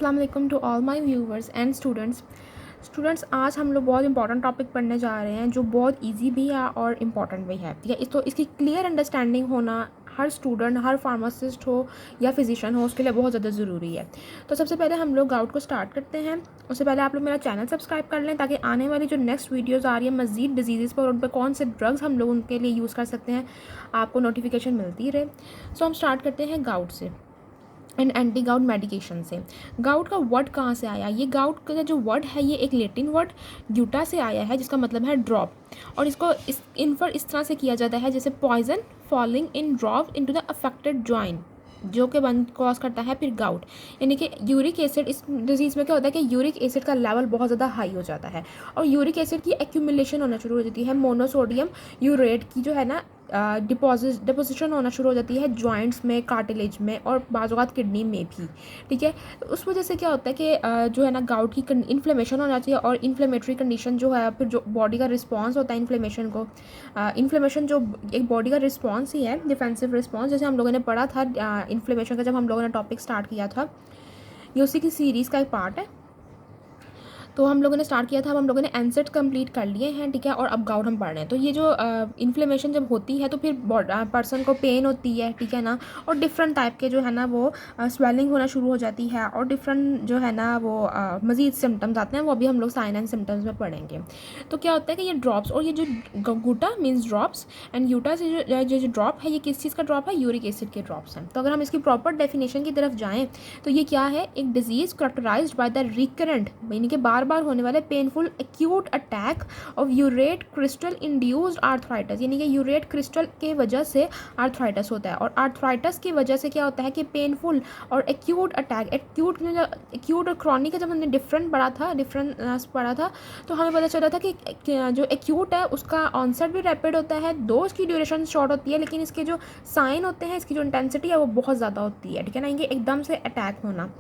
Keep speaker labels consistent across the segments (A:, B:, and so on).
A: अस्सलाम वालेकुम to all my viewers and students आज हम लोग बहुत इंपॉर्टेंट टॉपिक पढ़ने जा रहे हैं जो बहुत इजी भी है और इम्पॉर्टेंट भी है। ठीक है, तो इसकी क्लियर अंडरस्टैंडिंग होना हर स्टूडेंट, हर फार्मासिस्ट हो या फिजिशियन हो, उसके लिए बहुत ज़्यादा ज़रूरी है। तो सबसे पहले हम लोग गाउट को स्टार्ट करते हैं। उससे पहले आप लोग मेरा चैनल सब्सक्राइब कर लें ताकि आने वाली जो नेक्स्ट वीडियोज़ आ रही है मज़ीद डिजीज़ पर, उन पर कौन से ड्रग्स हम लोग उनके लिए यूज़ कर सकते हैं, आपको नोटिफिकेशन मिलती रहे। सो हम स्टार्ट करते हैं गाउट से एंड एंटी गाउट मेडिकेशन से। गाउट का वर्ड कहाँ से आया? ये गाउट का जो वर्ड है ये एक लैटिन वर्ड ग्यूटा से आया है जिसका मतलब है ड्रॉप, और इसको इन्फर इस तरह से किया जाता है जैसे poison falling in drop into the affected joint, जो कि बंद कॉज करता है फिर गाउट। यानी कि यूरिक एसिड, इस डिजीज़ में क्या होता है कि यूरिक एसिड का लेवल बहुत ज़्यादा हाई हो जाता है और यूरिक एसिड की एक्यूमुलेशन होना शुरू हो जाती है। मोनोसोडियम यूरेट की जो है ना डिपोजिशन होना शुरू हो जाती है जॉइंट्स में, कार्टिलेज में और बाज़ औक़ात किडनी में भी। ठीक है, तो उस वजह से क्या होता है कि जो है ना गाउट की इन्फ्लेमेशन हो जाती है और इन्फ्लेमेटरी कंडीशन जो है, फिर जो बॉडी का रिस्पॉन्स होता है इन्फ्लेमेशन को, इन्फ्लेमेशन जो एक बॉडी का रिस्पॉन्स ही है, डिफेंसिव रिस्पॉन्स, जैसे हम लोगों ने पढ़ा था इन्फ्लेमेशन का जब हम लोगों ने टॉपिक स्टार्ट किया था। ये उसी की सीरीज़ का एक पार्ट है। तो हम लोगों ने स्टार्ट किया था, अब हम लोगों ने एनसेट कंप्लीट कर लिए हैं। ठीक है, और अब गाउट हम पढ़ रहे हैं। तो ये जो इन्फ्लेमेशन जब होती है तो फिर पर्सन को पेन होती है, ठीक है ना, और डिफरेंट टाइप के जो है ना वो स्वेलिंग होना शुरू हो जाती है और डिफरेंट जो है ना वो मज़ीद सिम्टम्स आते हैं, वो अभी हम लोग साइन एंड सिम्टम्स में पढ़ेंगे। तो क्या होता है कि ये ड्रॉप्स, और ये जो गुटा मीन्स ड्रॉप्स एंड यूटा से जो ड्रॉप है, ये किस चीज़ का ड्रॉप है? यूरिक एसिड के ड्रॉप्स हैं। तो अगर हम इसकी प्रॉपर डेफिनेशन की तरफ जाएँ तो ये क्या है? एक disease characterised by the recurrent, यानी कि बार बार होने वाले painful acute attack of urate crystal induced arthritis, यानी कि यूरेट क्रिस्टल के वजह से आर्थराइटिस होता है। और आर्थराइटिस की वजह से क्या होता है कि पेनफुल और एक्यूट अटैक, एक्यूट और क्रॉनिक का जब हमने डिफरेंस पढ़ा था तो हमें पता चला था कि जो एक्यूट है उसका ऑनसेट भी रैपिड होता है, दो इसकी ड्यूरेशन शॉर्ट होती है, लेकिन इसके जो साइन होते हैं, इसकी जो इंटेंसिटी है वो बहुत ज़्यादा होती है। ठीक है ना, ये एकदम से अटैक होना,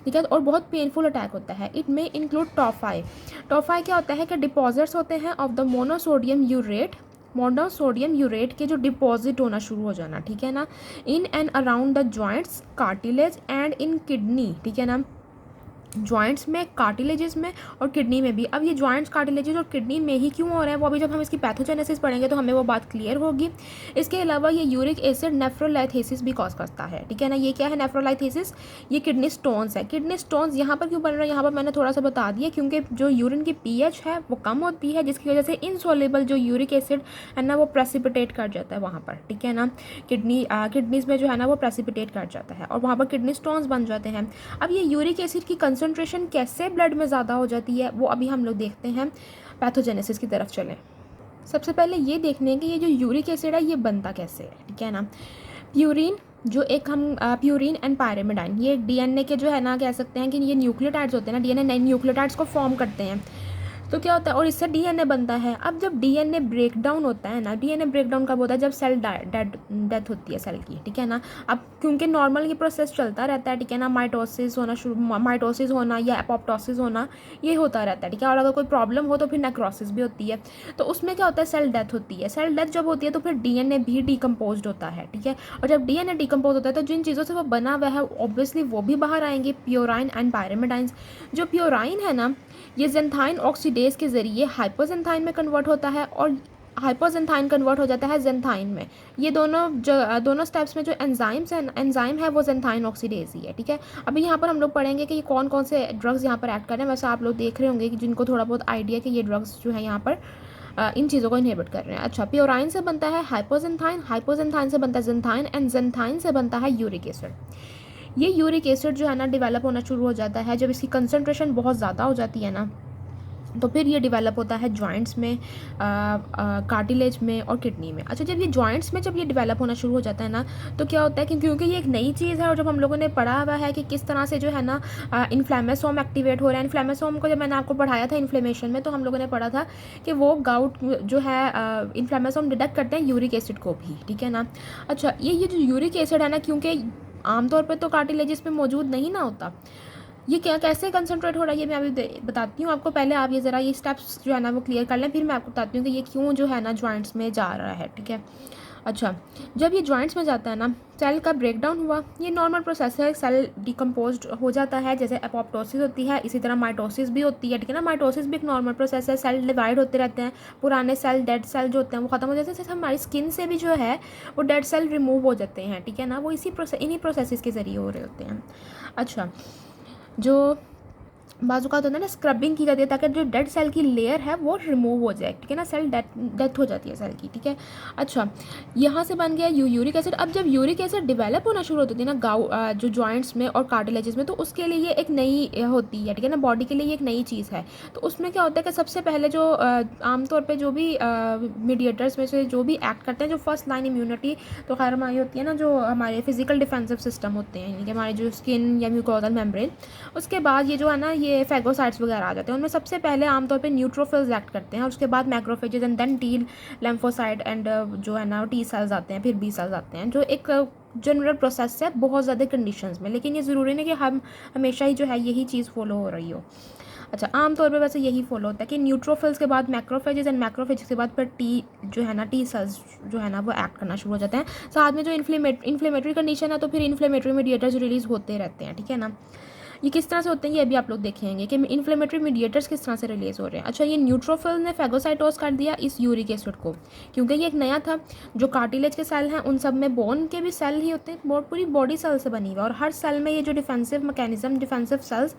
A: ठीक है, और बहुत पेनफुल अटैक होता है। इट में इंक्लूड टॉफाई। टॉफाई क्या होता है कि डिपॉजिट्स होते हैं ऑफ द मोनोसोडियम यूरेट के जो डिपॉजिट होना शुरू हो जाना, ठीक है ना, in and around the joints, cartilage and in kidney, ठीक है ना, जॉइंट्स में, कार्टिलेजेस में और किडनी में भी। अब ये जॉइंट्स, कार्टिलेजेस और किडनी में ही क्यों हो रहा है, वो अभी जब हम इसकी पैथोजेनेसिस पढ़ेंगे तो हमें वो बात क्लियर होगी। इसके अलावा ये यूरिक एसिड नेफ्रोलाइथेसिस भी कॉज करता है, ठीक है ना। ये क्या है नेफ्रोलाइथेसिस? ये किडनी स्टोन्स है। किडनी स्टोन्स यहाँ पर क्यों बन रहे हैं, यहाँ पर मैंने थोड़ा सा बता दिया, क्योंकि जो यूरिन की पीएच है वो कम होती है, जिसकी वजह से इनसोल्युबल जो यूरिक एसिड है ना वो प्रेसिपिटेट कर जाता है वहाँ पर, ठीक है ना, किडनीज में जो है ना वो प्रेसिपिटेट कर जाता है और वहाँ पर किडनी स्टोन्स बन जाते हैं। अब ये यूरिक एसिड की कंसंट्रेशन कैसे ब्लड में ज़्यादा हो जाती है वो अभी हम लोग देखते हैं। पैथोजेनेसिस की तरफ चलें। सबसे पहले ये देखने हैं कि ये जो यूरिक एसिड है ये बनता कैसे है, ठीक है ना। प्यूरिन, जो एक हम प्यूरिन एंड पायरिमिडाइन, ये डीएनए के जो है ना कह सकते हैं कि ये न्यूक्लियोटाइड्स होते हैं ना, डीएनए नए न्यूक्लियोटाइड्स को फॉर्म करते हैं। तो क्या होता है, और इससे डीएनए बनता है। अब जब डीएनए ब्रेक डाउन होता है ना, डीएनए ब्रेक डाउन कब होता है? जब सेल डेथ होती है सेल की, ठीक है ना। अब क्योंकि नॉर्मल ये प्रोसेस चलता रहता है, ठीक है ना, माइटोसिस होना या एपोप्टोसिस होना, ये होता रहता है, ठीक है। और अगर कोई प्रॉब्लम हो तो फिर नेक्रोसिस भी होती है। तो उसमें क्या होता है, सेल डेथ होती है। सेल डेथ जब होती है तो फिर डीएनए भी डिकम्पोज होता है, ठीक है। और जब डीएनए डिकम्पोज होता है तो जिन चीज़ों से वो बना हुआ है ऑब्वियसली वो भी बाहर आएंगे, प्योराइन एंड पायरिमिडाइंस। जो प्योराइन है ना, ये ज़ेंथाइन ऑक्सीडेज के ज़रिए हाइपोजेंथाइन में कन्वर्ट होता है और हाइपोजेंथाइन कन्वर्ट हो जाता है ज़ेंथाइन में। ये दोनों स्टेप्स में जो एंजाइम है वो ज़ेंथाइन ऑक्सीडेज ही है, ठीक है। अभी यहाँ पर हम लोग पढ़ेंगे कि ये कौन कौन से ड्रग्स यहाँ पर ऐड कर रहे हैं। वैसे आप लोग देख रहे होंगे कि जिनको थोड़ा बहुत आइडिया कि ये ड्रग्स जो है यहाँ पर इन चीज़ों को इनहिबिट कर रहे हैं। अच्छा, प्योराइन से बनता है हाइपोजेंथाइन, हाइपोजेंथाइन से बनता है ज़ेंथाइन एंड ज़ेंथाइन से बनता है यूरिक एसिड। ये यूरिक एसिड जो है ना डेवलप होना शुरू हो जाता है जब इसकी कंसंट्रेशन बहुत ज़्यादा हो जाती है ना, तो फिर ये डेवलप होता है जॉइंट्स में, कार्टिलेज में और किडनी में। अच्छा, जब ये जॉइंट्स में जब ये डेवलप होना शुरू हो जाता है ना, तो क्या होता है कि क्योंकि ये एक नई चीज़ है और जब हम लोगों ने पढ़ा हुआ है कि किस तरह से जो है ना इन्फ्लेमेसोम एक्टिवेट हो रहा है। इन्फ्लेमेसोम को जब मैंने आपको पढ़ाया था इन्फ्लेमेशन में, तो हम लोगों ने पढ़ा था कि वो गाउट जो है इन्फ्लेमेसोम डिटेक्ट करते हैं यूरिक एसिड को भी, ठीक है ना। अच्छा, ये जो यूरिक एसिड है ना, क्योंकि आमतौर पर तो कार्टिलेजेस में मौजूद नहीं ना होता, ये क्या कैसे कंसंट्रेट हो रहा है ये मैं अभी बताती हूँ आपको। पहले आप ये ज़रा ये स्टेप्स जो है ना वो क्लियर कर लें, फिर मैं आपको बताती हूँ कि ये क्यों जो है ना जॉइंट्स में जा रहा है, ठीक है। अच्छा, जब ये जॉइंट्स में जाता है ना, सेल का ब्रेक डाउन हुआ, ये नॉर्मल प्रोसेस है, सेल डिकम्पोज्ड हो जाता है, जैसे एपोप्टोसिस होती है इसी तरह माइटोसिस भी होती है, ठीक है ना। माइटोसिस भी एक नॉर्मल प्रोसेस है, सेल डिवाइड होते रहते हैं, पुराने सेल डेड सेल जो होते हैं वो ख़त्म हो जाते हैं, जैसे हमारी स्किन से भी जो है वो डेड सेल रिमूव हो जाते हैं, ठीक है ना, वो इन्हीं प्रोसेस के ज़रिए हो रहे होते हैं। अच्छा, जो बाजू का होता है ना, स्क्रबिंग की जाती है ताकि जो डेड सेल की लेयर है वो रिमूव हो जाए, ठीक है ना, सेल डेथ हो जाती है सेल की, ठीक है। अच्छा, यहाँ से बन गया यूरिक एसिड। अब जब यूरिक एसिड डेवलप होना शुरू होती है ना जो जॉइंट्स में और कार्टिलेजेस में, तो उसके लिए ये एक नई होती है, ठीक है ना, बॉडी के लिए ये एक नई चीज़ है। तो उसमें क्या होता है कि सबसे पहले जो आमतौर पर जो भी मीडिएटर्स में से जो भी एक्ट करते हैं, जो फर्स्ट लाइन इम्यूनिटी तो खैर हमारी होती है ना, जो हमारे फिजिकल डिफेंसिव सिस्टम होते हैं, यानी कि हमारे जो स्किन या म्यूकोजल मेम्ब्रेन, उसके बाद ये जो है ना ये फैगोसाइट्स वगैरह आ जाते हैं। उनमें सबसे पहले आमतौर पे न्यूट्रोफिल्स एक्ट करते हैं और उसके बाद macrophages and then T lymphocyte and जो है ना टी सेल्स आते हैं, फिर बी सेल्स आते हैं, जो एक जनरल प्रोसेस है बहुत ज़्यादा कंडीशंस में, लेकिन ये ज़रूरी नहीं कि हम हमेशा ही जो है यही चीज़ फॉलो हो रही हो। अच्छा, आमतौर पे वैसे यही फॉलो होता है कि न्यूट्रोफिल्स के बाद मैक्रोफेजेस एंड मैक्रोफेजेस के बाद फिर टी जो है ना टी सेल्स जो है ना वो एक्ट करना शुरू हो जाते हैं। साथ में जो इन्फ्लेमेटरी कंडीशन है तो फिर इन्फ्लेमेटरी मीडिएटर्स रिलीज होते रहते हैं, ठीक है ना। ये किस तरह से होते हैं ये अभी आप लोग देखेंगे कि इन्फ्लेमेटरी मीडिएटर्स किस तरह से रिलीज हो रहे हैं। अच्छा, ये न्यूट्रोफिल ने फैगोसाइटोस कर दिया इस यूरिक एसिड को, क्योंकि ये एक नया था। जो कार्टिलेज के सेल हैं उन सब में बोन के भी सेल ही होते हैं, पूरी बॉडी सेल से बनी हुई है, और हर सेल में ये जो डिफेंसिव मैकेनिज्म, डिफेंसिव सेल्स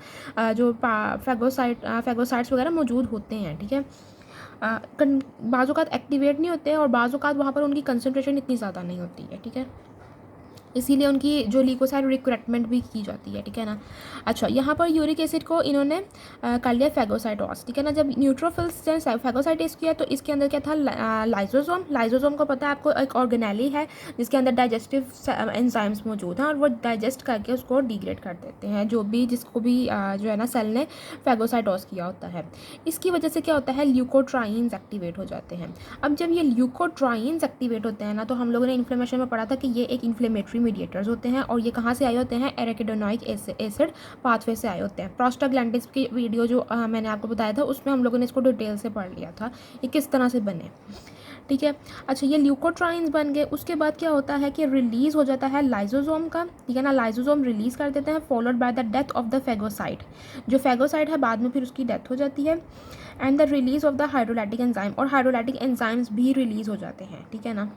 A: जो फैगोसाइट्स वगैरह मौजूद होते हैं, ठीक है। बाज़-औक़ात एक्टिवेट नहीं होते हैं और बाज़-औक़ात वहाँ पर उनकी कंसंट्रेशन इतनी ज़्यादा नहीं होती है, ठीक है, इसीलिए उनकी जो ल्यूकोसाइट रिक्रूटमेंट भी की जाती है, ठीक है ना। अच्छा, यहाँ पर यूरिक एसिड को इन्होंने कर लिया फैगोसाइटोस, ठीक है ना। जब न्यूट्रोफिल्स ने फैगोसाइटोस किया तो इसके अंदर क्या था, लाइजोसोम को पता है आपको, एक ऑर्गेनेली है जिसके अंदर डाइजेस्टिव एंजाइम्स मौजूद हैं और वो डाइजेस्ट करके उसको डिग्रेड कर देते हैं, जो भी जिसको भी जो है ना सेल ने फैगोसाइटोस किया होता है। इसकी वजह से क्या होता है, ल्यूकोट्राइन्स एक्टिवेट हो जाते हैं। अब जब ये ल्यूकोट्राइन्स एक्टिवेट होते हैं ना, तो हम लोगों ने इन्फ्लेमेशन में पढ़ा था कि ये एक इन्फ्लेमेटरी मीडिएटर्स होते हैं और ये कहाँ से आए होते हैं, एराकिडोनिक एसिड पाथवे से आए होते हैं। प्रोस्टाग्लैंडिन्स की वीडियो जो मैंने आपको बताया था उसमें हम लोगों ने इसको डिटेल से पढ़ लिया था ये किस तरह से बने, ठीक है। अच्छा, ये ल्यूकोट्राइन्स बन गए, उसके बाद क्या होता है कि रिलीज़ हो जाता है लाइजोसोम का, ठीक है ना, लाइजोसोम रिलीज़ कर देते हैं, followed by the death of the phagocyte. जो फैगोसाइट है बाद में फिर उसकी डेथ हो जाती है, and the release of the hydrolytic enzyme, और हाइड्रोलाइटिक एंजाइम्स भी रिलीज़ हो जाते हैं, ठीक है ना।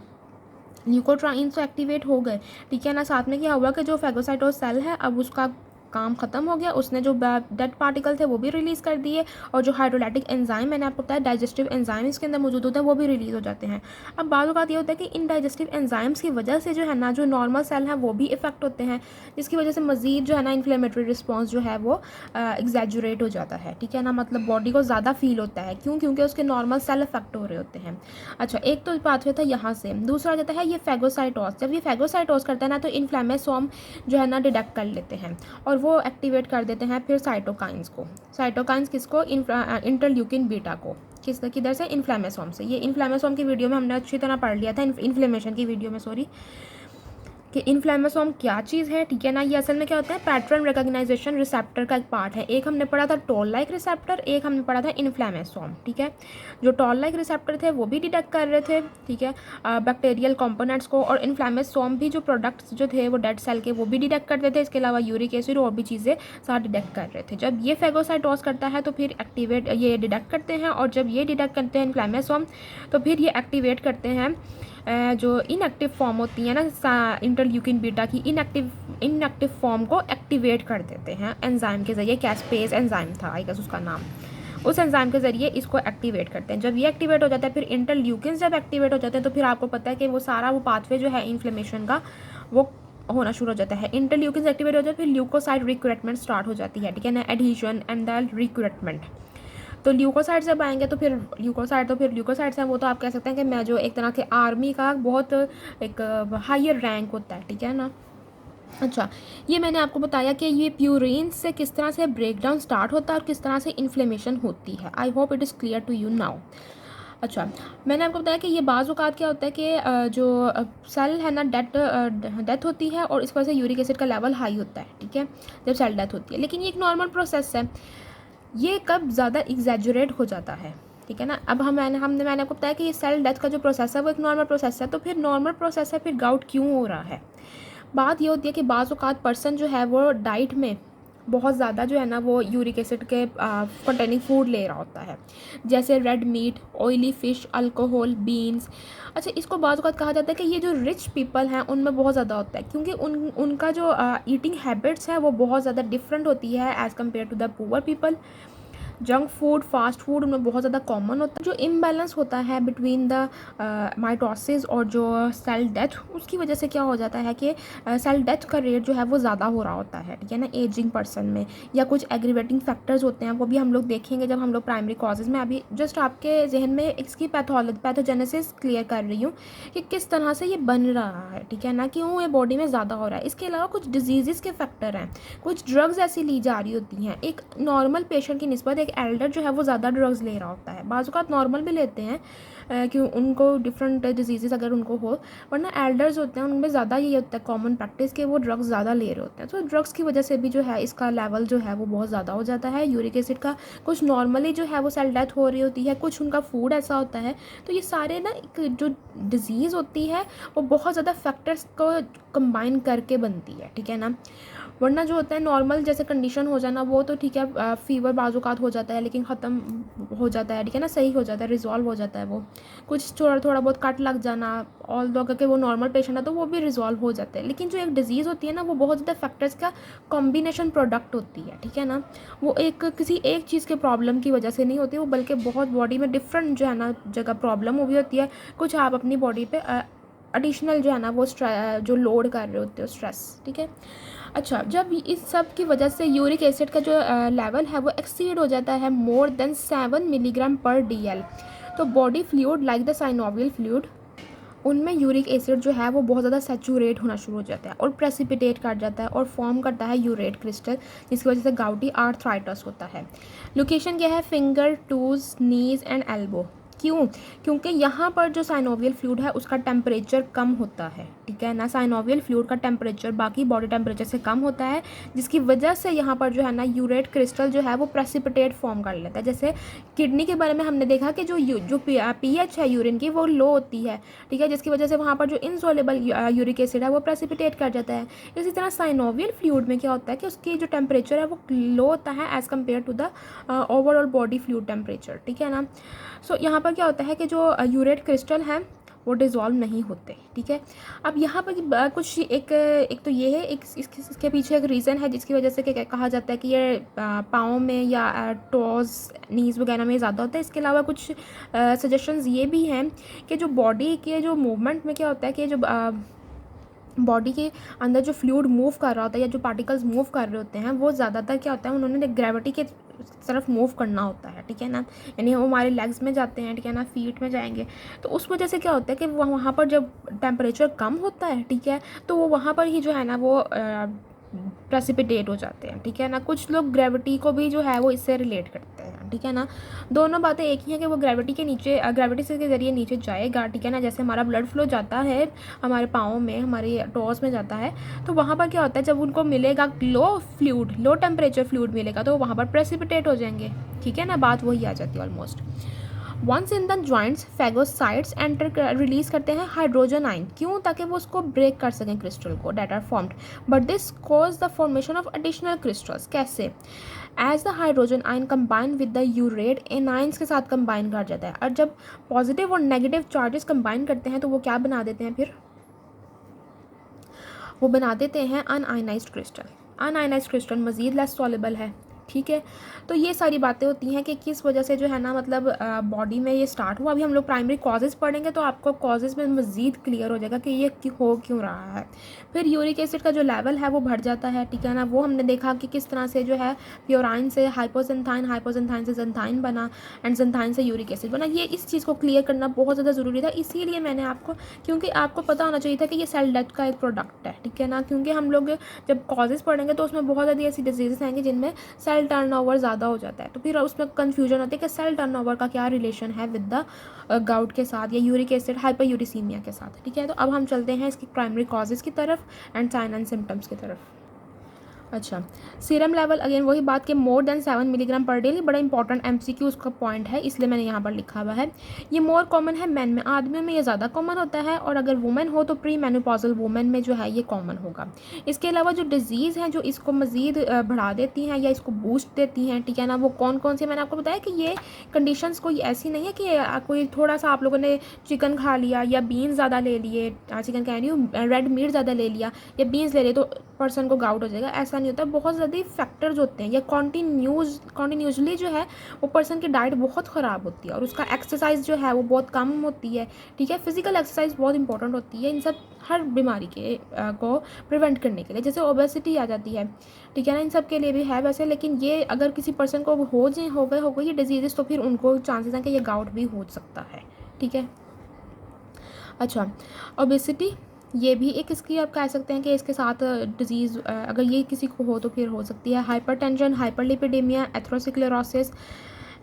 A: ल्यूकोट्राइन्स तो एक्टिवेट हो गए, ठीक है ना। साथ में क्या हुआ कि जो फैगोसाइटोस सेल है अब उसका काम ख़त्म हो गया, उसने जो डेड पार्टिकल थे वो भी रिलीज़ कर दिए, और जो हाइड्रोलाइटिक एंजाइम मैंने आपको बताया डाइजेस्टिव एंजाइम इसके अंदर मौजूद होते हैं वो भी रिलीज़ हो जाते हैं। अब बात बात ये होता है कि इन डाइजेस्टिव एंजाइम्स की वजह से जो है ना जो नॉर्मल सेल हैं वो भी इफेक्ट होते हैं, जिसकी वजह से मज़ीद जो है ना इन्फ्लेमेटरी रिस्पॉन्स जो है वो एग्जैजुरेट हो जाता है, ठीक है ना, मतलब बॉडी को ज़्यादा फील होता है, क्यों, क्योंकि उसके नॉर्मल सेल इफेक्ट हो रहे होते हैं। अच्छा, एक तो बात हुआ था यहाँ से, दूसरा जाता है ये फैगोसाइटोस। जब ये फैगोसाइटोस करता है ना तो इन्फ्लेमेसोम जो है ना डिटेक्ट कर लेते हैं और वो एक्टिवेट कर देते हैं फिर साइटोकाइंस को। साइटोकाइंस किसको, इंटरल्यूकिन बीटा को, किधर से, इन्फ्लेमेसोम से। ये इन्फ्लेमेसोम की वीडियो में हमने अच्छी तरह पढ़ लिया था, इन्फ्लेमेशन की वीडियो में सॉरी, कि इन्फ्लेमेसोम क्या चीज़ है, ठीक है ना। ये असल में क्या होता है, पैटर्न रिकॉग्नाइजेशन रिसेप्टर का एक पार्ट है। एक हमने पढ़ा था टॉल लाइक रिसेप्टर, एक हमने पढ़ा था इन्फ्लेमेसोम, ठीक है। जो टॉल लाइक रिसेप्टर थे वो भी डिटेक्ट कर रहे थे, ठीक है, बैक्टीरियल कंपोनेंट्स को, और इन्फ्लेमेसोम भी जो प्रोडक्ट्स जो थे वो डेड सेल के वो भी डिटेक्ट करते थे। इसके अलावा यूरिक एसिड और भी चीज़ें साथ डिटेक्ट कर रहे थे। जब ये फैगोसाइटोस करता है तो फिर एक्टिवेट ये डिटेक्ट करते हैं, और जब ये डिटेक्ट करते हैं इन्फ्लेमेसोम तो फिर ये एक्टिवेट करते हैं जो इनएक्टिव फॉर्म होती है ना इंटरल्यूकिन बीटा की, इनएक्टिव फॉर्म को एक्टिवेट कर देते हैं एंजाइम के ज़रिए। कैस्पेज एंजाइम था आई गेस उसका नाम, उस एंजाइम के ज़रिए इसको एक्टिवेट करते हैं। जब ये एक्टिवेट हो जाता है फिर इंटरल्यूकिन जब एक्टिवेट हो जाते हैं तो फिर आपको पता है कि वो सारा वो पाथवे जो है इन्फ्लेमेशन का वो होना शुरू हो जाता है। इंटरल्यूकिन एक्टिवेट हो जाता है फिर ल्यूकोसाइड रिक्रूटमेंट स्टार्ट हो जाती है, ठीक है ना, एडहीजन एंड द रिक्रूटमेंट। तो ल्यूकोसाइड जब आएंगे तो फिर ल्यूकोसाइड्स हैं वो तो आप कह सकते हैं कि मैं जो एक तरह के आर्मी का बहुत एक हायर रैंक होता है, ठीक है ना। अच्छा, ये मैंने आपको बताया कि ये प्यूरिन से किस तरह से ब्रेकडाउन स्टार्ट होता है और किस तरह से इन्फ्लेमेशन होती है। I hope it is clear to you now. अच्छा, मैंने आपको बताया कि ये बाज़ औक़ात क्या होता है कि जो सेल है ना डेथ होती है और इस वजह से यूरिक एसिड का लेवल हाई होता है, ठीक है, जब सेल डेथ होती है। लेकिन ये एक नॉर्मल प्रोसेस है, ये कब ज़्यादा एग्जैजुरेट हो जाता है, ठीक है ना। अब मैंने आपको बताया कि ये सेल डेथ का जो प्रोसेस है वो एक नॉर्मल प्रोसेस है। तो फिर नॉर्मल प्रोसेस है, फिर गाउट क्यों हो रहा है? बात ये होती है कि बाज़ औक़ात पर्सन जो है वो डाइट में बहुत ज़्यादा जो है ना वो यूरिक एसिड के कंटेनिंग फूड ले रहा होता है, जैसे red meat, oily fish, alcohol, beans. अच्छा, इसको बाज़ औक़ात कहा जाता है कि ये जो रिच पीपल हैं उनमें बहुत ज़्यादा होता है, क्योंकि उनका जो ईटिंग हैबिट्स है वो बहुत ज़्यादा डिफरेंट होती है as compared to the poor people. Junk food, fast food उनमें बहुत ज़्यादा कॉमन होता है। जो इम्बैलेंस होता है बिटवीन द माइटोसिस और जो सेल डेथ, उसकी वजह से क्या हो जाता है कि सेल डेथ का रेट जो है वो ज़्यादा हो रहा होता है, ठीक है ना, एजिंग पर्सन में। या कुछ एग्रीवेटिंग फैक्टर्स होते हैं, वो भी हम लोग देखेंगे जब हम लोग प्राइमरी कॉजेज़ में। अभी जस्ट आपके जहन में इसकी पैथोजेनेसिस क्लियर कर रही हूँ कि किस तरह से ये बन रहा है, ठीक है ना, क्यों ये बॉडी में ज़्यादा हो रहा है। इसके अलावा कुछ डिजीज़ के फैक्टर हैं, कुछ ड्रग्स ऐसी ली जा रही होती हैं। एक नॉर्मल पेशेंट की निस्बत एक एल्डर जो है वो ज़्यादा ड्रग्स ले रहा होता है। बाज़ औक़ात नॉर्मल भी लेते हैं कि उनको डिफरेंट डिजीज़ अगर उनको हो, वरना एल्डर्स होते हैं उनमें ज़्यादा ये होता है कॉमन प्रैक्टिस कि वो ड्रग्स ज़्यादा ले रहे होते हैं। तो ड्रग्स की वजह से भी जो है इसका लेवल जो है वो बहुत ज़्यादा हो जाता है यूरिक एसिड का। कुछ नॉर्मली जो है वो सेल डेथ हो रही होती है, कुछ उनका फूड ऐसा होता है। तो ये सारे ना एक जो डिज़ीज़ होती है वो बहुत ज़्यादा फैक्टर्स को कंबाइन करके बनती है, ठीक है ना। वरना जो होता है नॉर्मल जैसे कंडीशन हो जाना वो तो ठीक है, फीवर बाज़ औक़ात हो जाता है लेकिन ख़त्म हो जाता है, ठीक है ना, सही हो जाता है, रिज़ॉल्व हो जाता है वो। कुछ थोड़ा बहुत कट लग जाना, ऑल दो अगर वो नॉर्मल पेशेंट है तो वो भी रिज़ॉल्व हो जाता है। लेकिन जो एक डिज़ीज़ होती है ना वो बहुत ज़्यादा फैक्टर्स का कॉम्बिनेशन प्रोडक्ट होती है, ठीक है ना। वो एक किसी एक चीज़ के प्रॉब्लम की वजह से नहीं होती, वो बल्कि बहुत बॉडी में डिफरेंट जो है ना जगह प्रॉब्लम वो भी होती है। कुछ आप अपनी बॉडी पे एडिशनल जो है ना वो जो लोड कर रहे होते हो, स्ट्रेस, ठीक है। अच्छा, जब इस सब की वजह से यूरिक एसिड का जो लेवल है वो एक्सीड हो जाता है मोर देन 7 मिलीग्राम पर DL, तो body fluid like the synovial fluid, उनमें यूरिक एसिड जो है वो बहुत ज़्यादा सैचुरेट होना शुरू हो जाता है और प्रेसिपिटेट कर जाता है और फॉर्म करता है यूरेट क्रिस्टल, जिसकी वजह से गाउटी आर्थराइटिस होता है। लोकेशन क्या है? Finger, twos, knees and elbow. क्यों? क्योंकि यहाँ पर जो साइनोवियल फ्लूइड है उसका टेम्परेचर कम होता है, ठीक है ना। साइनोवियल फ्लूइड का टेम्परेचर बाकी बॉडी टेम्परेचर से कम होता है, जिसकी वजह से यहाँ पर जो है ना यूरेट क्रिस्टल जो है वो प्रेसिपिटेट फॉर्म कर लेता है। जैसे किडनी के बारे में हमने देखा कि जो pH है यूरिन की वो लो होती है, ठीक है, जिसकी वजह से वहाँ पर जो इनसॉल्युबल यूरिक एसिड है वो प्रेसिपिटेट कर जाता है। इसी तरह साइनोवियल फ्लूइड में क्या होता है कि उसकी जो टेम्परेचर है वो लो होता है as compared to the overall body fluid temperature, ठीक है ना। सो यहाँ पर क्या होता है कि जो यूरेट क्रिस्टल हैं वो डिज़ोल्व नहीं होते, ठीक है। अब यहाँ पर कुछ एक तो ये है, इसके पीछे एक रीज़न है जिसकी वजह से क्या कहा जाता है कि ये पाँव में या टोज़, नीज़ वगैरह में ज़्यादा होता है। इसके अलावा कुछ सजेशंस ये भी हैं कि जो बॉडी के जो मूवमेंट में क्या होता है कि जो बॉडी के अंदर जो फ्लूइड मूव कर रहा होता है या जो पार्टिकल्स मूव कर रहे होते हैं वो ज़्यादातर क्या होता है उन्होंने ग्रेविटी के तरफ मूव करना होता है, ठीक है ना। यानी वो हमारे लेग्स में जाते हैं, ठीक है ना, फीट में जाएंगे, तो उस वजह से क्या होता है कि वहाँ पर जब टेम्परेचर कम होता है, ठीक है, तो वो वहाँ पर ही जो है ना वो प्रेसिपिटेट हो जाते हैं, ठीक है ना। कुछ लोग ग्रेविटी को भी जो है वो इससे रिलेट करते हैं, ठीक है ना। दोनों बातें एक ही हैं कि वो ग्रेविटी के नीचे, ग्रेविटी से के ज़रिए नीचे जाएगा, ठीक है ना। जैसे हमारा ब्लड फ्लो जाता है हमारे पाँव में, हमारे टोस में जाता है, तो वहाँ पर क्या होता है जब उनको मिलेगा लो टेम्परेचर फ्लूइड मिलेगा तो वहाँ पर प्रेसिपिटेट हो जाएंगे, ठीक है ना। बात वही आ जाती है almost. Once in the joints phagocytes enter release करते हैं हाइड्रोजन आयन, क्यों? ताकि वो उसको ब्रेक कर सकें क्रिस्टल को that are formed, but this cause the formation of additional crystals. कैसे? As the hydrogen ion combine with the urate anions के साथ कंबाइन कर जाता है, और जब पॉजिटिव और नेगेटिव चार्जेस कंबाइन करते हैं तो वो क्या बना देते हैं? फिर वो बना देते हैं अनआयनाइज्ड क्रिस्टल। अनआयनाइज्ड क्रिस्टल मज़ीद लेस सॉल्युबल है, ठीक है। तो ये सारी बातें होती हैं कि किस वजह से जो है ना मतलब बॉडी में ये स्टार्ट हुआ। अभी हम लोग प्राइमरी कॉजेज़ पढ़ेंगे तो आपको कॉजेज़ में मज़ीद क्लियर हो जाएगा कि ये हो क्यों रहा है। फिर यूरिक एसिड का जो लेवल है वो बढ़ जाता है, ठीक है ना। वो हमने देखा कि किस तरह से जो है प्योराइन से हाइपोजेंथाइन, हाइपोजेंथाइन से जेंथाइन बना, एंड जेंथाइन से यूरिक एसिड बना। ये इस चीज़ को क्लियर करना बहुत ज़्यादा ज़रूरी था, इसीलिए मैंने आपको, क्योंकि आपको पता होना चाहिए था कि ये सेल डेथ का एक प्रोडक्ट है, ठीक है ना। क्योंकि हम लोग जब कॉजेज़ पढ़ेंगे तो उसमें बहुत ज़्यादा ऐसी डिजीज़ आएंगी जिनमें सेल टर्नओवर ज़्यादा हो जाता है, तो फिर उसमें कन्फ्यूजन होती है कि सेल टर्नओवर का क्या रिलेशन है विद द गाउट के साथ या यूरिक एसिड हाइपरयूरिसीमिया के साथ, ठीक है। तो अब हम चलते हैं इसकी प्राइमरी कॉजेज़ की तरफ एंड साइन एंड सिम्टम्स की तरफ। अच्छा, सीरम लेवल अगेन वही बात कि मोर देन 7 मिलीग्राम पर डेली, बड़ा इंपॉर्टेंट एमसीक्यू उसका पॉइंट है, इसलिए मैंने यहाँ पर लिखा हुआ है। ये मोर कॉमन है मैन में, आदमियों में ये ज़्यादा कॉमन होता है, और अगर वुमेन हो तो प्री मेनोपॉजल वुमेन में जो है ये कॉमन होगा। इसके अलावा जो डिजीज़ हैं जो इसको मज़ीद बढ़ा देती हैं या इसको बूस्ट देती हैं, ठीक है ना, वो कौन कौन सी, मैंने आपको बताया कि ये कंडीशंस कोई ऐसी नहीं है कि कोई थोड़ा सा आप लोगों ने चिकन खा लिया या बीन्स ज़्यादा ले लिए, चिकन कह रही हूँ, रेड मीट ज़्यादा ले लिया या बीन्स ले लिए तो पर्सन को गाउट हो जाएगा, ऐसा नहीं होता। बहुत ज़्यादा फैक्टर्स होते हैं, या कॉन्टीन्यूसली जो है वो पर्सन की डाइट बहुत ख़राब होती है और उसका एक्सरसाइज जो है वो बहुत कम होती है, ठीक है। फिजिकल एक्सरसाइज बहुत इंपॉर्टेंट होती है इन सब हर बीमारी के को प्रिवेंट करने के लिए, जैसे ओबेसिटी आ जाती है, ठीक है ना, इन सब के लिए भी है वैसे। लेकिन ये अगर किसी पर्सन को हो गए ये डिजीज़ तो फिर उनको चांसेस हैं कि ये गाउट भी हो सकता है, ठीक है। अच्छा, ओबेसिटी ये भी एक इसकी आप कह सकते हैं कि इसके साथ डिजीज़ अगर ये किसी को हो तो फिर हो सकती है। Hypertension, hyperlipidemia, atherosclerosis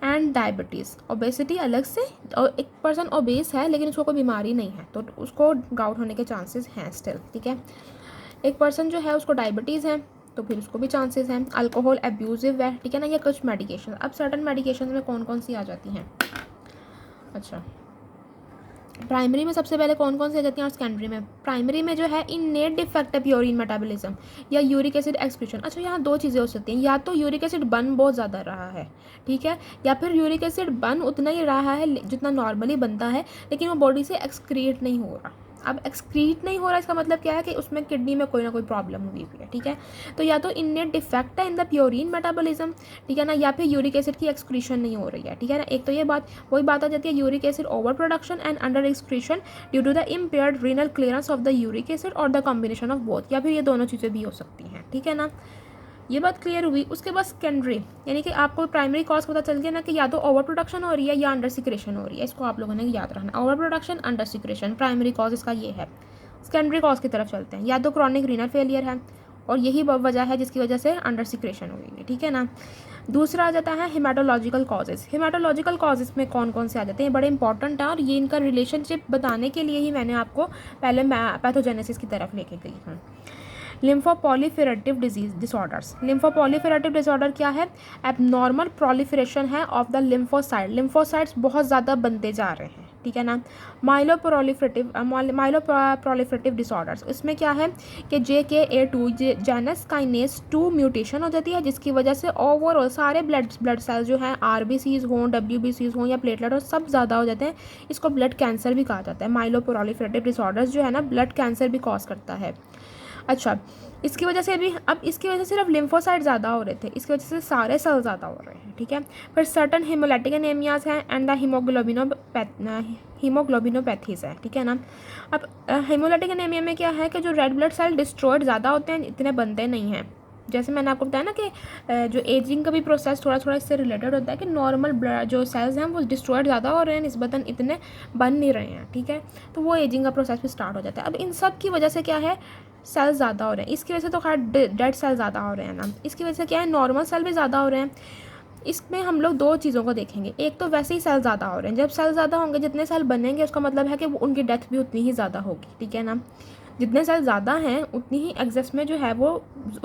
A: and diabetes. Obesity अलग से, और एक पर्सन ओबेस है लेकिन उसको कोई बीमारी नहीं है तो उसको गाउट होने के चांसेस हैं स्टिल, ठीक है। एक पर्सन जो है उसको डायबिटीज़ है तो फिर उसको भी चांसेस हैं। अल्कोहल एब्यूजिव है, ठीक है ना, या कुछ मेडिकेशन। अब सर्टन मेडिकेशन में कौन कौन सी आ जाती हैं। अच्छा, प्राइमरी में सबसे पहले कौन कौन सी आ जाती हैं और सेकेंडरी में। प्राइमरी में जो है innate defect of urine metabolism या यूरिक एसिड एक्सक्रीशन। अच्छा, यहाँ दो चीज़ें हो सकती हैं, या तो यूरिक एसिड बन बहुत ज़्यादा रहा है, ठीक है, या फिर यूरिक एसिड बन उतना ही रहा है जितना नॉर्मली बनता है लेकिन वो बॉडी से एक्सक्रीट नहीं हो रहा। अब एक्सक्रीट नहीं हो रहा इसका मतलब क्या है कि उसमें किडनी में कोई ना कोई प्रॉब्लम हुई हुई है, ठीक है। तो या तो इननेट डिफेक्ट है इन द प्योरिन मेटाबॉलिज्म, ठीक है ना, या फिर यूरिक एसिड की एक्सक्रीशन नहीं हो रही है, ठीक है ना। एक तो ये बात वही बात आ जाती है uric acid over production and under excretion due to the impaired renal clearance of the uric acid और द कॉम्बिनेशन ऑफ बोथ, या फिर ये दोनों चीज़ें भी हो सकती हैं, ठीक है ना। ये बात क्लियर हुई। उसके बाद सेकेंडरी, यानी कि आपको प्राइमरी कॉज पता चल गया ना कि या तो ओवर प्रोडक्शन हो रही है या अंडर सिक्रेशन हो रही है, इसको आप लोगों ने याद रखना। Over production, under secretion, primary cause इसका ये है। सेकेंडरी कॉज की तरफ चलते हैं, या तो क्रॉनिक रीनल फेलियर है और यही वजह है जिसकी वजह से अंडर सिक्रेशन हुई है, ठीक है ना। दूसरा आ जाता है हेमाटोलॉजिकल कॉजेज़। हेमाटोलॉजिकल कॉजेज़ में कौन कौन से आ जाते हैं, बड़े इंपॉर्टेंट है और ये इनका रिलेशनशिप बताने के लिए ही मैंने आपको पहले पैथोजेनेसिस की तरफ लेके गई हूँ। Lymphoproliferative disorders. लिम्फोप्रोलिफेरेटिव डिसऑर्डर क्या है, एबनॉर्मल प्रोलिफरेशन है ऑफ द लिम्फोसाइट। लिम्फोसाइट्स बहुत ज़्यादा बनते जा रहे हैं, ठीक है ना। माइलोप्रोलिफरेटिव डिसऑर्डर्स, इसमें क्या है कि JKA2 जेनस काइनेस 2 म्यूटेशन हो जाती है जिसकी वजह से ओवरऑल सारे ब्लड सेल्स जो हैं RBCs हों, WBCs हों या प्लेटलेट हो, सब ज़्यादा हो जाते हैं। इसको ब्लड कैंसर भी कहा जाता है। माइलोप्रोलिफरेटिव डिसऑर्डर्स जो है ना ब्लड कैंसर भी कॉज करता है। अच्छा, इसकी वजह से भी, अब इसकी वजह से सिर्फ लिम्फोसाइट ज़्यादा हो रहे थे, इसकी वजह से सारे सेल ज़्यादा हो रहे हैं, ठीक है। फिर सर्टन हेमोलाइटिक एनीमियाज हैं एंड द हीमोग्लोबिनोपैथीज है, ठीक है ना। अब हेमोलाइटिक एनीमिया में क्या है कि जो रेड ब्लड सेल डिस्ट्रॉयड ज़्यादा होते हैं, इतने बनते नहीं हैं। जैसे मैंने आपको बताया ना कि जो एजिंग का भी प्रोसेस थोड़ा थोड़ा इससे रिलेटेड होता है कि नॉर्मल ब्लड जो सेल्स हैं वो डिस्ट्रॉयड ज़्यादा हो रहे हैं, निस्बतन इतने बन नहीं रहे हैं, ठीक है। तो वो एजिंग का प्रोसेस भी स्टार्ट हो जाता है। अब इन सब की वजह से क्या है, सेल ज़्यादा हो रहे हैं। इसकी वजह से तो खैर डेड सेल ज़्यादा हो रहे हैं ना, इसकी वजह से क्या है, नॉर्मल सेल भी ज़्यादा हो रहे हैं। इसमें हम लोग दो चीज़ों को देखेंगे, एक तो वैसे ही सेल ज़्यादा हो रहे हैं, जब सेल ज़्यादा होंगे जितने सेल बनेंगे उसका मतलब है कि वो उनकी डेथ भी उतनी ही ज़्यादा होगी, ठीक है ना। जितने सेल ज़्यादा हैं उतनी ही एग्जेस में जो है वो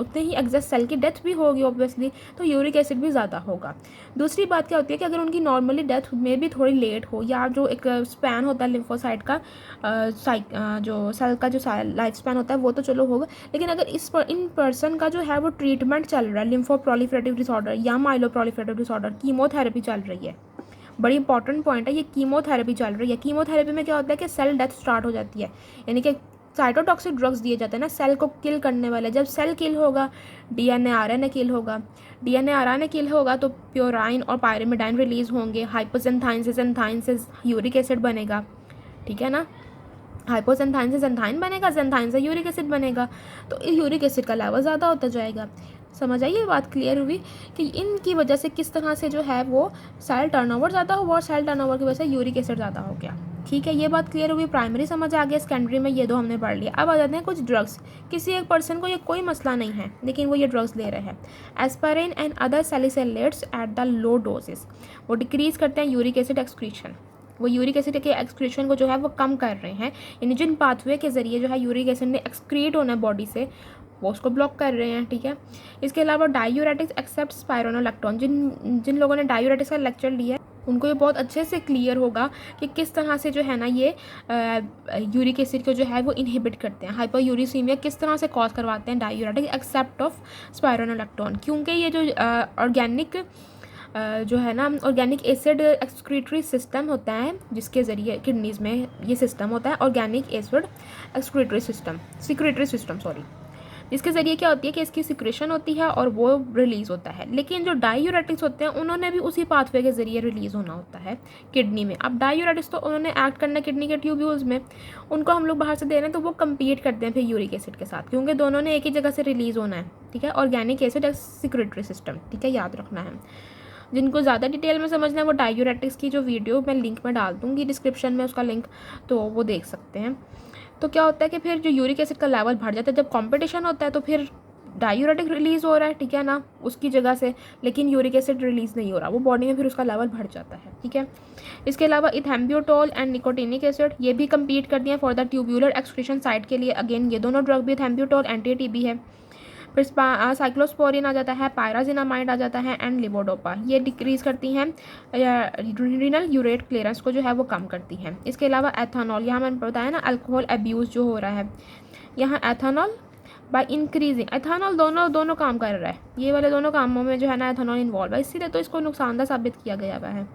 A: उतने ही एग्जेस सेल की डेथ भी होगी ऑब्वियसली, तो यूरिक एसिड भी ज़्यादा होगा। दूसरी बात क्या होती है कि अगर उनकी नॉर्मली डेथ में भी थोड़ी लेट हो, या जो एक स्पैन होता है लिम्फोसाइट का जो सेल का जो लाइफ स्पैन होता है वो तो चलो होगा, लेकिन अगर इन पर्सन का जो है वो ट्रीटमेंट चल रहा है लिम्फोप्रोलिफरेटिव डिसऑर्डर या माइलोप्रोलिफरेटिव डिसऑर्डर, कीमोथेरेपी चल रही है, बड़ी इंपॉर्टेंट पॉइंट है ये, कीमोथेरेपी चल रही है। कीमोथेरेपी में क्या होता है कि सेल डेथ स्टार्ट हो जाती है, यानी कि साइटोटॉक्सिक ड्रग्स दिए जाते हैं ना सेल को किल करने वाले। जब सेल किल होगा DNA RNA किल होगा, DNA RNA किल होगा तो प्योराइन और पायरिमिडाइन रिलीज होंगे, हाइपोजेंथाइन से जेंथाइन से यूरिक एसिड बनेगा, ठीक है ना। हाइपोजेंथाइन से जेंथाइन बनेगा, जेंथाइन से यूरिक एसिड बनेगा, तो यूरिक एसिड का लेवल ज़्यादा होता जाएगा। समझ आइए, बात क्लियर हुई कि इनकी वजह से किस तरह से जो है वो सेल टर्नओवर ज़्यादा हुआ और सेल टर्नओवर की वजह से यूरिक एसिड ज़्यादा हो गया, ठीक है। ये बात क्लियर हुई, प्राइमरी समझ आ गया, सेकेंडरी में ये दो हमने पढ़ लिया। अब आ जाते हैं कुछ ड्रग्स। किसी एक पर्सन को ये कोई मसला नहीं है लेकिन वो ये ड्रग्स ले रहे हैं, aspirin and other salicylates at the low doses, वो डिक्रीज़ करते हैं यूरिक एसिड एक्सक्रीशन, वो यूरिक एसिड के एक्सक्रीशन को जो है वो कम कर रहे हैं, यानी जिन पाथवे के ज़रिए जो है यूरिक एसिड ने एक्सक्रीट होना है बॉडी से वो उसको ब्लॉक कर रहे हैं, ठीक है। इसके अलावा डायूरेटिक्स एक्सेप्ट स्पाइरोनोलैक्टोन, जिन जिन लोगों ने डायूरेटिक्स का लेक्चर लिया है उनको ये बहुत अच्छे से क्लियर होगा कि किस तरह से जो है ना ये यूरिक एसिड को जो है वो इनहिबिट करते हैं। हाइपरयूरिसीमिया किस तरह से कॉज करवाते हैं डायूरेटिक एक्सेप्ट ऑफ स्पाइरोनोलैक्टोन, क्योंकि ये जो ऑर्गेनिक जो है ना ऑर्गेनिक एसिड एक्सक्रीटरी सिस्टम होता है, जिसके ज़रिए किडनीज़ में ये सिस्टम होता है organic acid excretory system, secretory system sorry, जिसके ज़रिए क्या होती है कि इसकी सिक्रेशन होती है और वो रिलीज़ होता है। लेकिन जो डायूरेटिक्स होते हैं उन्होंने भी उसी पाथवे के ज़रिए रिलीज़ होना होता है किडनी में। अब डायूरेटिक्स तो उन्होंने एक्ट करना किडनी के ट्यूब्यूल्स में, उनको हम लोग बाहर से दे रहे हैं तो वो कम्पीट करते हैं फिर यूरिक एसिड के साथ, क्योंकि दोनों ने एक ही जगह से रिलीज़ होना है, ठीक है। ऑर्गेनिक एसिड सिक्रेटरी सिस्टम, ठीक है, याद रखना है। जिनको ज़्यादा डिटेल में समझना है वो डायूरेटिक्स की जो वीडियो मैं लिंक में डाल दूँगी डिस्क्रिप्शन में उसका लिंक, तो वो देख सकते हैं। तो क्या होता है कि फिर जो यूरिक एसिड का लेवल बढ़ जाता है, जब कंपटीशन होता है तो फिर डायूरेटिक रिलीज़ हो रहा है, ठीक है ना, उसकी जगह से, लेकिन यूरिक एसिड रिलीज़ नहीं हो रहा, वो बॉडी में फिर उसका लेवल बढ़ जाता है, ठीक है। इसके अलावा इथेम्ब्यूटोल एंड निकोटिनिक एसिड ये भी कम्पीट करती हैं for the tubular excretion site के लिए। अगेन ये दोनों ड्रग भी, इथेम्ब्यूटोल एंटी टीबी है। फिर साइक्लोस्पोरिन आ जाता है, पायराजिनामाइड आ जाता है एंड लिवोडोपा, ये डिक्रीज़ करती हैं रीनल यूरेट क्लियरेंस को जो है वो कम करती है। इसके अलावा एथानॉल, यहाँ मैंने बताया ना अल्कोहल अब्यूज़ जो हो रहा है, यहाँ एथानॉल बाय इंक्रीजिंग, एथानॉल दोनों काम कर रहा है, ये वाले दोनों कामों में जो है ना एथानॉल इन्वॉल्व है, इसीलिए तो इसको नुकसानदायक साबित किया गया हुआ है।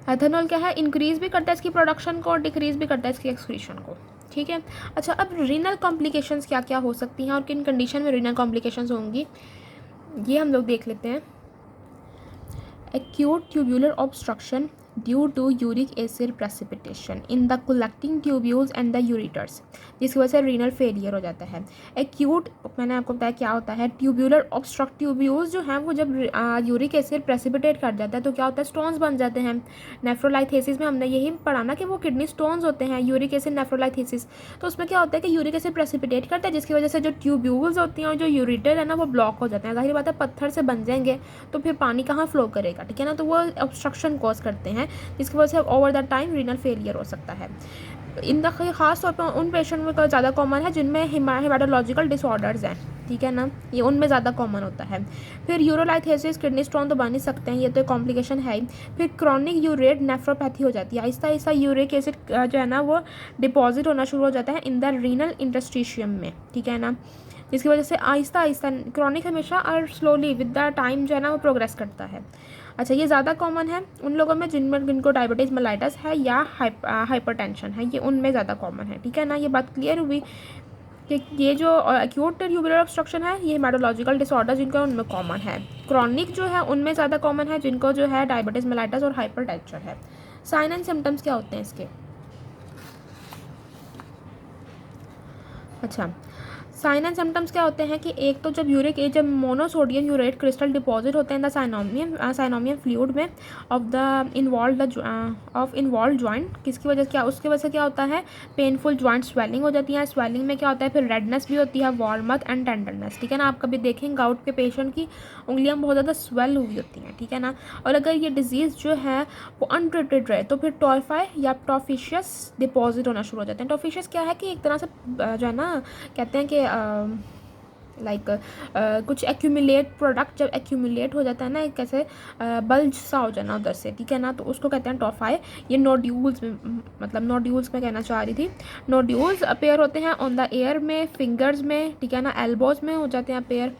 A: एथानॉल क्या है, इंक्रीज़ भी करता है इसकी प्रोडक्शन को और डिक्रीज़ भी करता है इसकी एक्सक्रीशन को, ठीक है। अच्छा, अब रीनल कॉम्प्लिकेशंस क्या क्या हो सकती हैं और किन कंडीशन में रीनल कॉम्प्लिकेशंस होंगी, ये हम लोग देख लेते हैं। Acute tubular obstruction due to uric acid precipitation in the collecting tubules and the ureters, जिसकी वजह से रीनल फेलियर हो जाता है। एक्यूट मैंने आपको बताया क्या होता है, ट्यूब्यूलर ऑब्स्ट्रक्ट ट्यूब्यूल्स जो हैं वो जब यूरिक एसिड प्रेसिपिटेट कर जाता है तो क्या होता है, स्टोन्स बन जाते हैं। नेफ्रोलाइथेसिस में हमने यही पढ़ा ना कि वो किडनी स्टोन्स होते हैं, यूरिक एसिड नेफ्रोलाइथेसिस, तो उसमें क्या होता है कि यूरिक एसिड प्रेसिपिटेट करता है, जिसकी वजह से जो ट्यूब्यूल्स होती हैं और जो यूरिटर है ना वो ब्लॉक हो जाते हैं। जाहिर बात है पत्थर से बन जाएंगे तो फिर पानी कहाँ फ्लो करेगा, ठीक है ना, तो वो ऑब्स्ट्रक्शन कॉज करते हैं, जिसकी वजह से over the time renal failure हो सकता है। इन द खास तौर पर उन पेशेंट में ज़्यादा कॉमन है जिनमें हेमाटोलॉजिकल डिसऑर्डर्स हैं, ठीक है ना, ये उनमें ज़्यादा कॉमन होता है। फिर यूरोलाइथेसिस, किडनी स्टोन तो बन ही सकते हैं, ये तो कॉम्प्लिकेशन है ही। फिर क्रॉनिक यूरेट नेफ्रोपैथी हो जाती है, आहिस्ता आहिस्ता यूरिक एसिड जो है ना वो डिपॉजिट होना शुरू हो जाता है इन द रीनल इंटरस्टिशियम में, ठीक है ना, जिसकी वजह से आहिस्ता आहिस्ता, क्रॉनिक हमेशा और स्लोली विद द टाइम जो है ना वो प्रोग्रेस करता है। अच्छा, ये ज़्यादा कॉमन है उन लोगों में जिनको डायबिटीज़ मेलाइटस है या हाइपरटेंशन है, ये उनमें ज़्यादा कॉमन है, ठीक है ना। ये बात क्लियर हुई कि ये जो एक्यूट ट्यूबुलर ऑब्स्ट्रक्शन है ये हेमाटोलॉजिकल डिसऑर्डर जिनका उनमें कॉमन है, क्रॉनिक जो है उनमें ज़्यादा कॉमन है जिनको जो है डायबिटीज़ मेलाइटस और हाइपरटेंशन है। साइन एंड सिम्टम्स क्या होते हैं इसके? अच्छा, साइन एंड सिम्टम्स क्या होते हैं कि एक तो जब मोनोसोडियम यूरेट क्रिस्टल डिपॉजिट होते हैं द साइनोमियम फ्लूइड में ऑफ इन्वॉल्व जॉइंट, किसकी वजह से क्या, उसकी वजह से क्या होता है, पेनफुल जॉइंट स्वेलिंग हो जाती है। स्वेलिंग में क्या होता है, फिर रेडनेस भी होती है, वार्मथ एंड टेंडरनेस, ठीक है ना। आप कभी देखें गाउट के पेशेंट की उंगलियां बहुत ज़्यादा स्वेल हुई होती हैं, ठीक है ना। और अगर ये डिजीज़ जो है वो अनट्रीटेड रहे तो फिर टॉर्फाई या टॉफिशियस डिपॉजिट होना शुरू हो जाते हैं। टॉफिशियस क्या है कि एक तरह से जो है ना कहते हैं कि कुछ एक्यूमुलेट प्रोडक्ट जब एक्यूमुलेट हो जाता है ना, एक ऐसे बल्ज सा हो जाना उधर से, ठीक है ना, तो उसको कहते हैं टॉफाई। ये नोड्यूल्स में, मतलब नोड्यूल्स में कहना चाह रही थी, नोड्यूल्स अपेयर होते हैं ऑन द एयर में, फिंगर्स में, ठीक है ना, एल्बोज में हो जाते हैं अपेयर।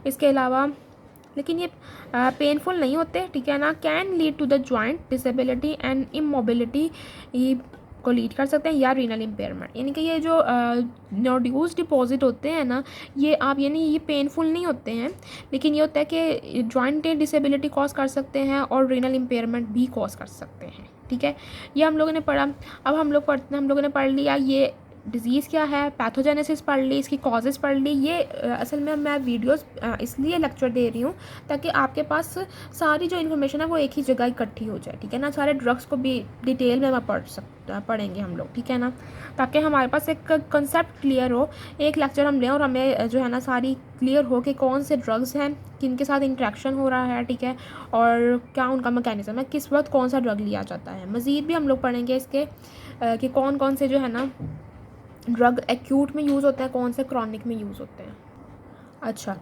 A: इसके अलावा लेकिन ये पेनफुल नहीं होते, ठीक है ना, can lead to the joint disability and immobility को लीड कर सकते हैं या रीनल इम्पेयरमेंट। यानी कि ये जो नोड्यूल्स डिपॉजिट होते हैं ना, ये पेनफुल नहीं होते हैं, लेकिन ये होता है कि जॉइंट डिसेबिलिटी कॉज कर सकते हैं और रीनल इम्पेयरमेंट भी कॉज कर सकते हैं, ठीक है। ये हम लोगों ने पढ़ा। अब हम लोगों ने पढ़ लिया ये डिज़ीज़ क्या है, पैथोजेनेसिस पढ़ ली, इसकी कॉजेज़ पढ़ ली। ये असल में मैं वीडियोस इसलिए लेक्चर दे रही हूँ ताकि आपके पास सारी जो इन्फॉर्मेशन है वो एक ही जगह इकट्ठी हो जाए, ठीक है ना। सारे ड्रग्स को भी डिटेल में पढ़ेंगे हम लोग, ठीक है ना, ताकि हमारे पास एक कंसेप्ट क्लियर हो। एक लेक्चर हम लें और हमें जो है ना सारी क्लियर हो कि कौन से ड्रग्स हैं, किनके साथ इंट्रैक्शन हो रहा है, ठीक है, और क्या उनका मैकेनिज्म है, किस वक्त कौन सा ड्रग लिया जाता है। मज़ीद भी हम लोग पढ़ेंगे इसके कि कौन कौन से जो है ना ड्रग एक्यूट में यूज़ होते हैं, कौन से क्रॉनिक में यूज़ होते हैं। अच्छा,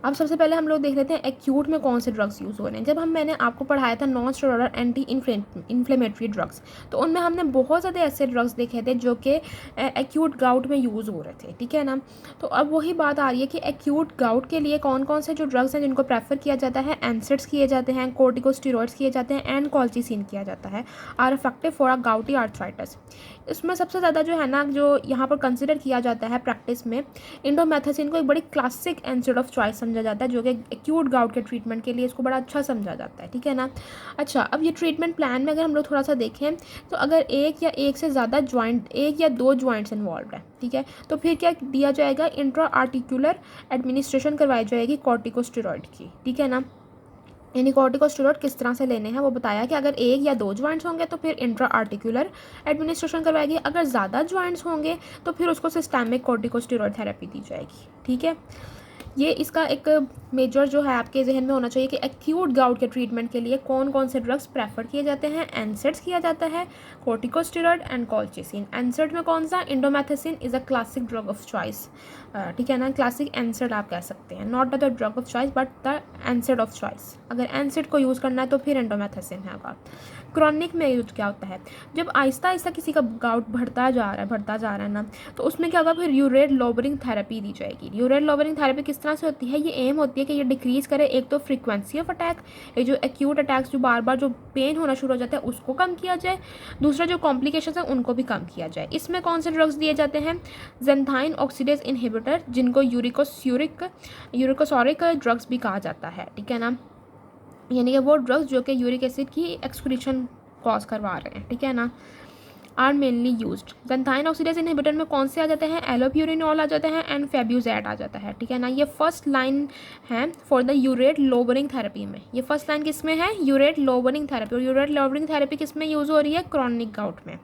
A: अब सबसे पहले हम लोग देख लेते हैं एक्यूट में कौन से ड्रग्स यूज़ हो रहे हैं। जब मैंने आपको पढ़ाया था non steroidal anti inflammatory drugs, तो उनमें हमने बहुत ज़्यादा ऐसे ड्रग्स देखे थे जो कि एक्यूट गाउट में यूज़ हो रहे थे, ठीक है ना। तो अब वही बात आ रही है कि एक्यूट गाउट के लिए कौन कौन से जो ड्रग्स हैं जिनको प्रेफर किया जाता है, एनसेड्स किए जाते हैं, कोर्टिकोस्टेरॉइड्स किए जाते हैं एंड कॉल्चिसिन किया जाता है, are effective for a gouty arthritis. इसमें सबसे ज़्यादा जो है ना, जो यहाँ पर कंसिडर किया जाता है प्रैक्टिस में, इंडोमेथासिन को एक बड़ी क्लासिक एंसिड ऑफ चॉइस समझा जाता है, जो कि एक्यूट गाउट के ट्रीटमेंट के लिए इसको बड़ा अच्छा समझा जाता है, ठीक है ना। अच्छा, अब ये ट्रीटमेंट प्लान में अगर हम लोग थोड़ा सा देखें, तो अगर एक या एक से ज़्यादा जॉइंट, एक या दो जॉइंट्स इन्वॉल्व है, ठीक है, तो फिर क्या दिया जाएगा, इंट्रा आर्टिकुलर एडमिनिस्ट्रेशन करवाई जाएगी कॉर्टिकोस्टेरॉइड की, ठीक है ना। यानी कॉर्टिकोस्टेरॉइड किस तरह से लेने हैं वो बताया कि अगर एक या दो जॉइंट्स होंगे तो फिर इंट्रा आर्टिकुलर एडमिनिस्ट्रेशन करवाएगी, अगर ज़्यादा जॉइंट्स होंगे तो फिर उसको सिस्टेमिक कॉर्टिकोस्टेरॉइड थेरेपी दी जाएगी, ठीक है। ये इसका एक मेजर जो है आपके जहन में होना चाहिए कि एक्यूट गाउट के ट्रीटमेंट के लिए कौन कौन से ड्रग्स प्रेफर किए जाते हैं। एनसेड्स किया जाता है, कॉर्टिकोस्टेरॉइड एंड कॉल्चिसिन। एनसेड में कौन सा, indomethacin is a classic drug of choice, ठीक है ना, क्लासिक एनसेड आप कह सकते हैं, not the drug of choice but the एनसेड of choice. अगर एनसेड को यूज़ करना है तो फिर इंडोमेथासिन है होगा। क्रॉनिक में यूज क्या होता है, जब आहिस्ता आहिस्ता किसी का गाउट बढ़ता जा रहा है ना, तो उसमें क्या होगा, फिर यूरेट लोबरिंग थेरेपी दी जाएगी। यूरेट लोबरिंग थेरेपी किस तरह से होती है, ये एम होती है कि ये डिक्रीज़ करे एक तो फ्रीक्वेंसी ऑफ अटैक, ये जो एक्यूट अटैक्स जो बार बार जो पेन होना शुरू हो जाता है उसको कम किया जाए, दूसरा जो कॉम्प्लिकेशंस है उनको भी कम किया जाए। इसमें कौन से ड्रग्स दिए जाते हैं, ज़ेंथाइन ऑक्सीडेज इनहिबिटर, जिनको यूरिकोसोरिक ड्रग्स भी कहा जाता है, ठीक है ना, यानी कि वो ड्रग्स जो कि यूरिक एसिड की एक्सक्रीशन कॉज करवा रहे हैं, ठीक है ना, are mainly used. Xanthine oxidase inhibitor में कौन से आ जाते हैं, एलोप्यूरिनॉल आ जाते हैं एंड फेब्यूजेट आ जाता है, ठीक है ना। ये फर्स्ट लाइन है फॉर द यूरेट लोबरिंग थेरेपी में। ये फर्स्ट लाइन किस में है, यूरेट लोबरिंग थेरेपी, और यूरेट लोबरिंग थेरेपी किस में यूज़ हो रही है, क्रॉनिक गाउट में।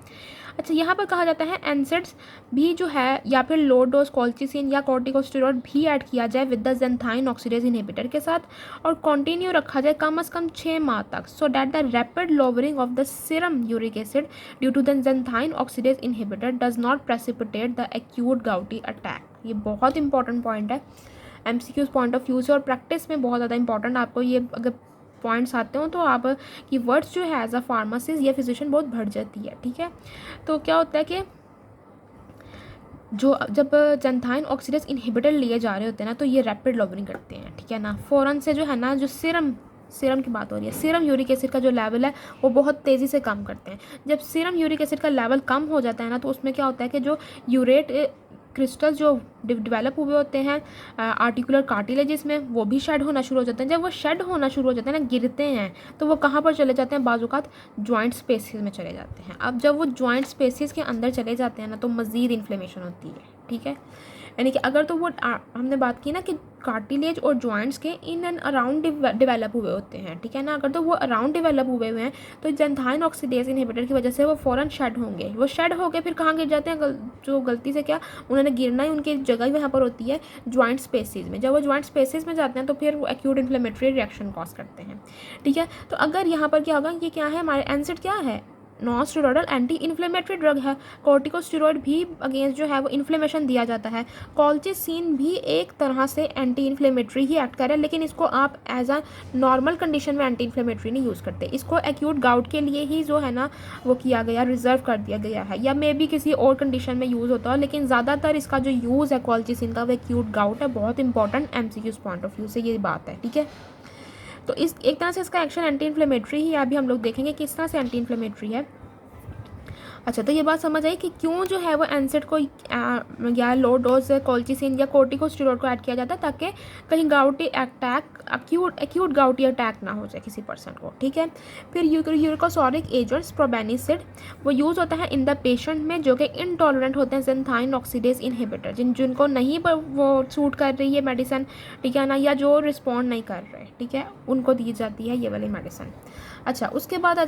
A: अच्छा, यहाँ पर कहा जाता है एनसेड्स भी जो है या फिर लो डोज कॉल्चिसिन या कॉर्टिकोस्टेरॉइड भी ऐड किया जाए with the xanthine oxidase inhibitor के साथ, और कंटिन्यू रखा जाए कम से कम 6 माह तक, so that the rapid lowering of the serum uric acid due to the xanthine oxidase inhibitor does not precipitate the acute gouty attack. ये बहुत इंपॉर्टेंट पॉइंट है MCQs पॉइंट ऑफ व्यू से, और प्रैक्टिस में बहुत ज़्यादा इंपॉर्टेंट। आपको ये अगर पॉइंट्स आते हो तो आप की वर्ड्स जो है एज अ फार्मासिस्ट या फिजिशियन बहुत बढ़ जाती है, ठीक है। तो क्या होता है कि जब ज़ेंथाइन ऑक्सीडेज इनहिबिटर लिए जा रहे होते हैं ना, तो ये रैपिड लोबरिंग करते हैं, ठीक है ना। फ़ौरन से जो है ना, जो सीरम की बात हो रही है, सीरम यूरिक एसिड का जो लेवल है वो बहुत तेज़ी से कम करते हैं। जब सीरम यूरिक एसिड का लेवल कम हो जाता है ना, तो उसमें क्या होता है कि जो यूरेट क्रिस्टल्स जो डेवलप हुए होते हैं आर्टिकुलर कार्टिलेजेस में, वो भी शेड होना शुरू हो जाते हैं। जब वो शेड होना शुरू हो जाते हैं ना, गिरते हैं, तो वो कहाँ पर चले जाते हैं, बाजुकात जॉइंट स्पेसेस में चले जाते हैं। अब जब वो जॉइंट स्पेसेस के अंदर चले जाते हैं ना, तो मज़ीद इन्फ्लेमेशन होती है, ठीक है। यानी कि अगर तो वो हमने बात की ना कि कार्टिलेज और जॉइंट्स के इन एंड अराउंड डेवलप हुए होते हैं, ठीक है ना, अगर तो वो अराउंड डेवलप हुए हुए हैं तो ज़ेंथाइन ऑक्सीडेज इनहिबिटर की वजह से वो फ़ौरन शेड होंगे। वो शेड हो गए फिर कहाँ गिर जाते हैं, जो गलती से क्या उन्होंने गिरना ही उनकी जगह ही वहाँ पर होती है जॉइंट स्पेसिस में। जब वो जॉइंट स्पेसिस में जाते हैं तो फिर वो एक्यूट इन्फ्लेमेटरी रिएक्शन कॉज करते हैं, ठीक है। तो अगर यहाँ पर क्या होगा, ये क्या है हमारे एनसेड, क्या है, non steroidal anti inflammatory drug है। कॉर्टिकोस्टेरॉइड भी अगेंस्ट जो है वो इन्फ्लेमेशन दिया जाता है। कॉल्चिसिन भी एक तरह से एंटी इन्फ्लेमेटरी ही एक्ट कर रहा है, लेकिन इसको आप एज अ नॉर्मल कंडीशन में एंटी इन्फ्लेमेटरी नहीं यूज़ करते। इसको एक्यूट गाउट के लिए ही जो है ना वो किया गया, रिजर्व कर दिया गया है, या मे बी किसी और कंडीशन में यूज़ होता है, लेकिन ज़्यादातर इसका जो यूज़ है कॉल्चिसिन का वो एक्यूट गाउट है। बहुत important MCQs point of view से ये बात है, ठीक है। तो इस एक तरह से इसका एक्शन एंटी इन्फ्लेमेटरी ही है। अभी हम लोग देखेंगे किस तरह से एंटी इन्फ्लेमेटरी है। अच्छा, तो ये बात समझ आई कि क्यों जो है वो एनसेड को या लो डोज कॉल्चिसिन या कोर्टिकोस्टेरॉइड को ऐड किया जाता है, ताकि कहीं गाउटी अटैक एक्यूट गाउटी अटैक ना हो जाए किसी पर्सन को, ठीक है। फिर यूरिकोसोरिक एजेंट्स प्रोबेनिसिड वो यूज़ होता है इन द पेशेंट में जो कि इनटॉलरेंट होते हैं ज़ेंथाइन ऑक्सीडेज इनहिबिटर, जिनको नहीं वो सूट कर रही है मेडिसिन, ठीक है ना, या जो रिस्पॉन्ड नहीं कर रहे, ठीक है, उनको दी जाती है ये वाली मेडिसिन। अच्छा, उसके बाद आ